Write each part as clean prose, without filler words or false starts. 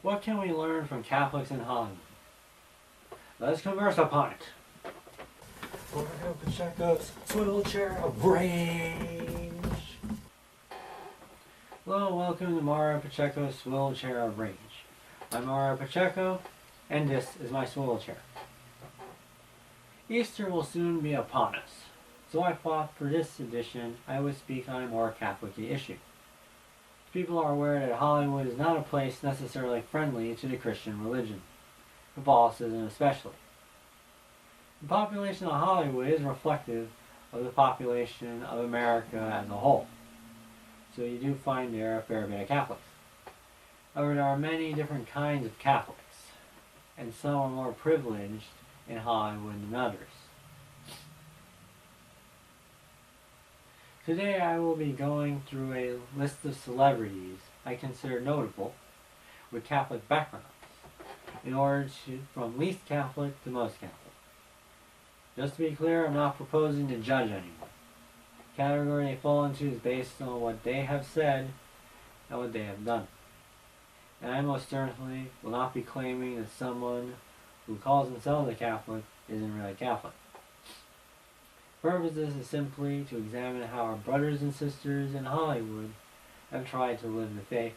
What can we learn from Catholics in Hollywood? Let's converse upon it. Mario Pacheco's Swivel Chair of Range. Hello and welcome to Mario Pacheco's Swivel Chair of Range. I'm Mario Pacheco, and this is my swivel chair. Easter will soon be upon us, so I thought for this edition I would speak on a more Catholic issue. People are aware that Hollywood is not a place necessarily friendly to the Christian religion, Catholicism especially. The population of Hollywood is reflective of the population of America as a whole, so you do find there a fair bit of Catholics. However, there are many different kinds of Catholics, and some are more privileged in Hollywood than others. Today I will be going through a list of celebrities I consider notable with Catholic backgrounds, in order to from least Catholic to most Catholic. Just to be clear, I'm not proposing to judge anyone. The category they fall into is based on what they have said and what they have done. And I most certainly will not be claiming that someone who calls themselves a Catholic isn't really Catholic. The purpose of this is simply to examine how our brothers and sisters in Hollywood have tried to live the faith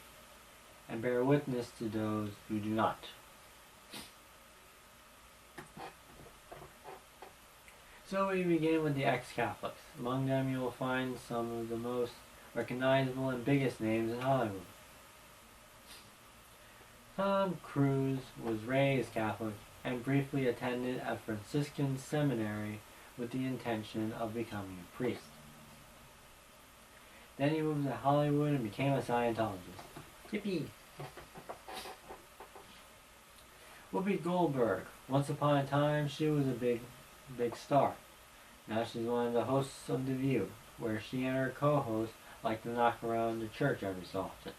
and bear witness to those who do not. So we begin with the ex-Catholics. Among them you will find some of the most recognizable and biggest names in Hollywood. Tom Cruise was raised Catholic and briefly attended a Franciscan seminary with the intention of becoming a priest. Then he moved to Hollywood and became a Scientologist. Yippee! Whoopi Goldberg. Once upon a time, she was a big star. Now she's one of the hosts of The View, where she and her co-host like to knock around the church every so often.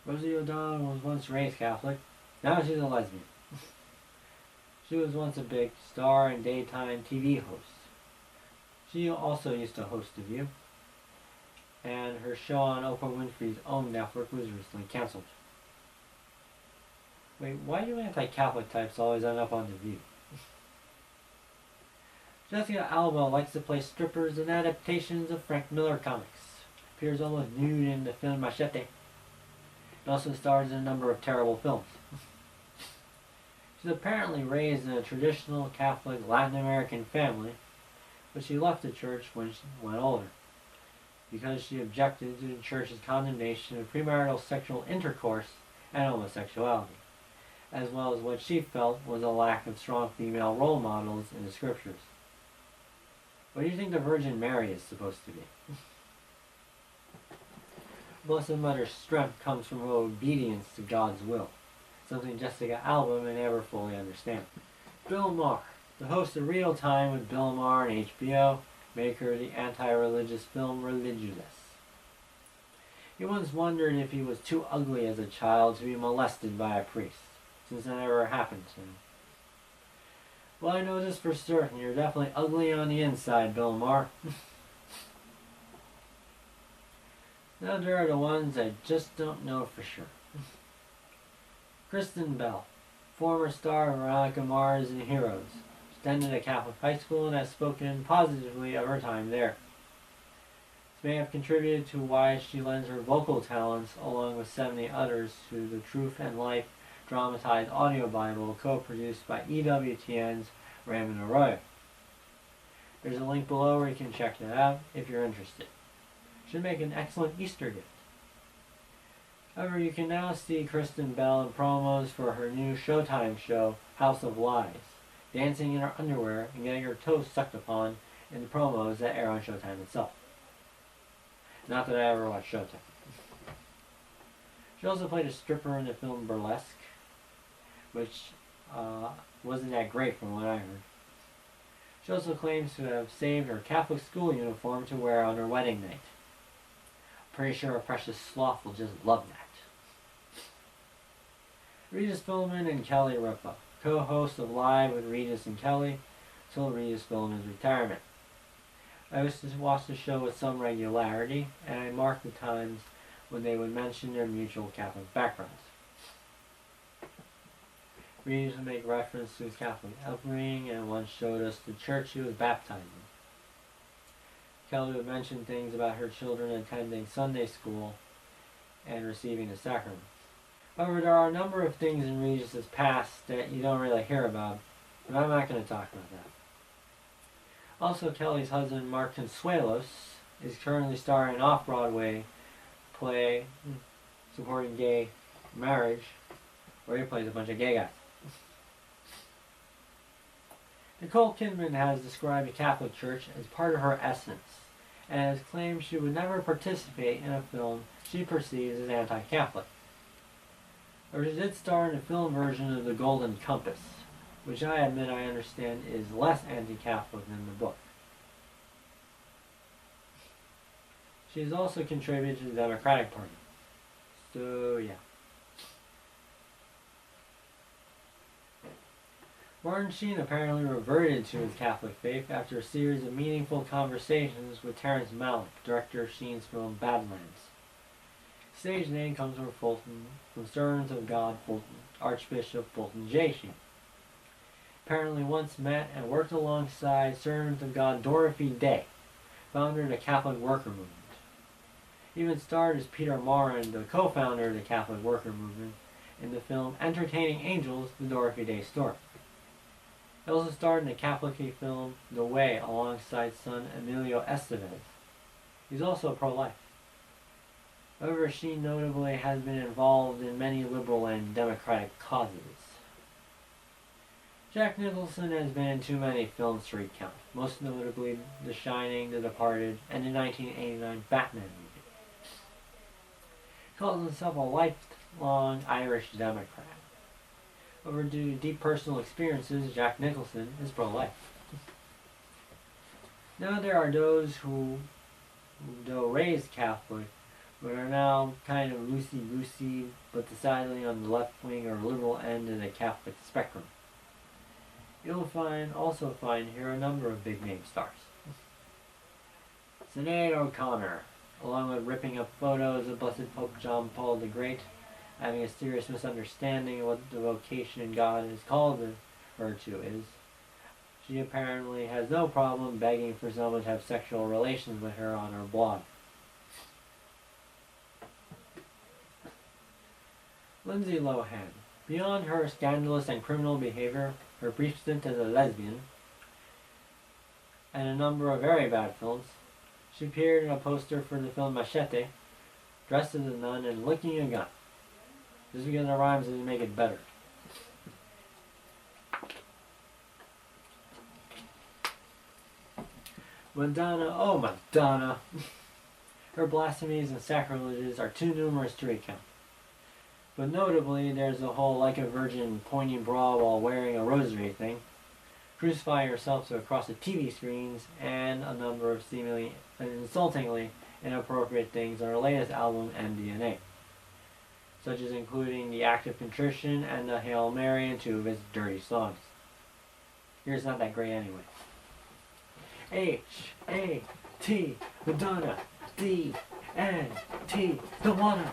Rosie O'Donnell was once raised Catholic. Now she's a lesbian. She was once a big star and daytime TV host. She also used to host The View, and her show on Oprah Winfrey's own network was recently cancelled. Wait, why do anti-Catholic types always end up on The View? Jessica Alba likes to play strippers in adaptations of Frank Miller comics. Appears almost nude in the film Machete. It also stars in a number of terrible films. She's apparently raised in a traditional Catholic Latin American family, but she left the church when she went older, because she objected to the church's condemnation of premarital sexual intercourse and homosexuality, as well as what she felt was a lack of strong female role models in the scriptures. What do you think the Virgin Mary is supposed to be? Blessed Mother's strength comes from her obedience to God's will, something Jessica Alba may never fully understand. Bill Maher, the host of Real Time with Bill Maher and HBO, maker of the anti-religious film Religious. He once wondered if he was too ugly as a child to be molested by a priest, since that never happened to him. Well, I know this for certain. You're definitely ugly on the inside, Bill Maher. Now there are the ones I just don't know for sure. Kristen Bell, former star of Veronica Mars and Heroes. She attended a Catholic high school and has spoken positively of her time there. This may have contributed to why she lends her vocal talents, along with 70 others, to the Truth and Life Dramatized audio Bible co-produced by EWTN's Raymond Arroyo. There's a link below where you can check that out if you're interested. Should make an excellent Easter gift. However, you can now see Kristen Bell in promos for her new Showtime show, House of Lies, dancing in her underwear and getting her toes sucked upon in the promos that air on Showtime itself. Not that I ever watched Showtime. She also played a stripper in the film Burlesque, which wasn't that great from what I heard. She also claims to have saved her Catholic school uniform to wear on her wedding night. Pretty sure a precious sloth will just love that. Regis Philbin and Kelly Ripa, co-hosts of Live with Regis and Kelly, till Regis Philbin's retirement. I used to watch the show with some regularity, and I marked the times when they would mention their mutual Catholic backgrounds. Readers would make reference to his Catholic upbringing and once showed us the church he was baptized in. Kelly would mention things about her children attending Sunday school and receiving the sacraments. However, there are a number of things in Regis's past that you don't really hear about, but I'm not going to talk about that. Also, Kelly's husband, Mark Consuelos, is currently starring in an off-Broadway play supporting gay marriage, where he plays a bunch of gay guys. Nicole Kidman has described the Catholic Church as part of her essence, and has claimed she would never participate in a film she perceives as anti-Catholic. Or she did star in a film version of The Golden Compass, which I admit I understand is less anti-Catholic than the book. She has also contributed to the Democratic Party. So, yeah. Martin Sheen apparently reverted to his Catholic faith after a series of meaningful conversations with Terrence Malick, director of Sheen's film Badlands. His stage name comes from Fulton, from Servants of God Fulton, Archbishop Fulton J. Sheen. Apparently once met and worked alongside Servant of God Dorothy Day, founder of the Catholic Worker Movement. He even starred as Peter Morin, the co-founder of the Catholic Worker Movement, in the film Entertaining Angels, the Dorothy Day story. He also starred in the Catholic film The Way alongside son Emilio Estevez. He's also pro-life. However, Sheen notably has been involved in many liberal and democratic causes. Jack Nicholson has been in too many films to recount, most notably The Shining, The Departed, and the 1989 Batman movie. He calls himself a lifelong Irish Democrat. Over due to deep personal experiences, Jack Nicholson is pro-life. Now there are those who, though raised Catholic, but are now kind of loosey-goosey, but decidedly on the left-wing or liberal end of the Catholic spectrum. You'll also find here a number of big-name stars. Sinead O'Connor, along with ripping up photos of Blessed Pope John Paul the Great, having a serious misunderstanding of what the vocation God has called her to is. She apparently has no problem begging for someone to have sexual relations with her on her blog. Lindsay Lohan. Beyond her scandalous and criminal behavior, her brief stint as a lesbian, and a number of very bad films, she appeared in a poster for the film Machete, dressed as a nun and licking a gun. Just because it rhymes doesn't make it better. Madonna, oh Madonna! Her blasphemies and sacrileges are too numerous to recount. But notably, there's the whole like a virgin pointing bra while wearing a rosary thing, crucifying herself to across the TV screens, and a number of seemingly and insultingly inappropriate things on her latest album, MDNA. Such as including the Act of Contrition and the Hail Mary in two of his dirty songs. Here's not that great anyway. H-A-T, Madonna, D-N-T, Tawana.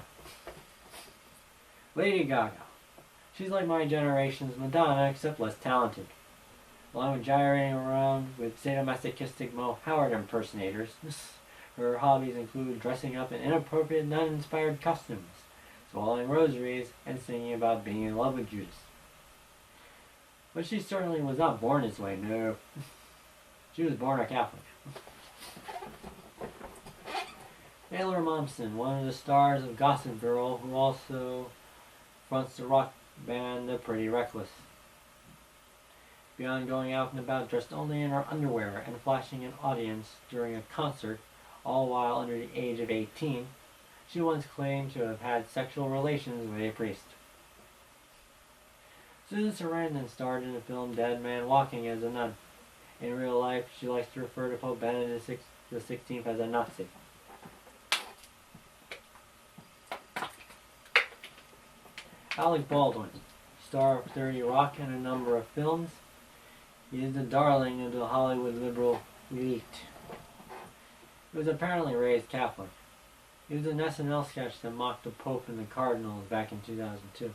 Lady Gaga. She's like my generation's Madonna, except less talented. Along with gyrating around with sadomasochistic Mo Howard impersonators, her hobbies include dressing up in inappropriate nun-inspired costumes, swallowing rosaries, and singing about being in love with Judas. But she certainly was not born this way, no. She was born a Catholic. Taylor Momsen, one of the stars of Gossip Girl, who also fronts the rock band The Pretty Reckless. Beyond going out and about dressed only in her underwear and flashing an audience during a concert, all while under the age of 18, she once claimed to have had sexual relations with a priest. Susan Sarandon starred in the film Dead Man Walking as a nun. In real life, she likes to refer to Pope Benedict XVI as a Nazi. Alec Baldwin, star of 30 Rock and a number of films. He is the darling of the Hollywood liberal elite. He was apparently raised Catholic. It was an SNL sketch that mocked the Pope and the Cardinals back in 2002.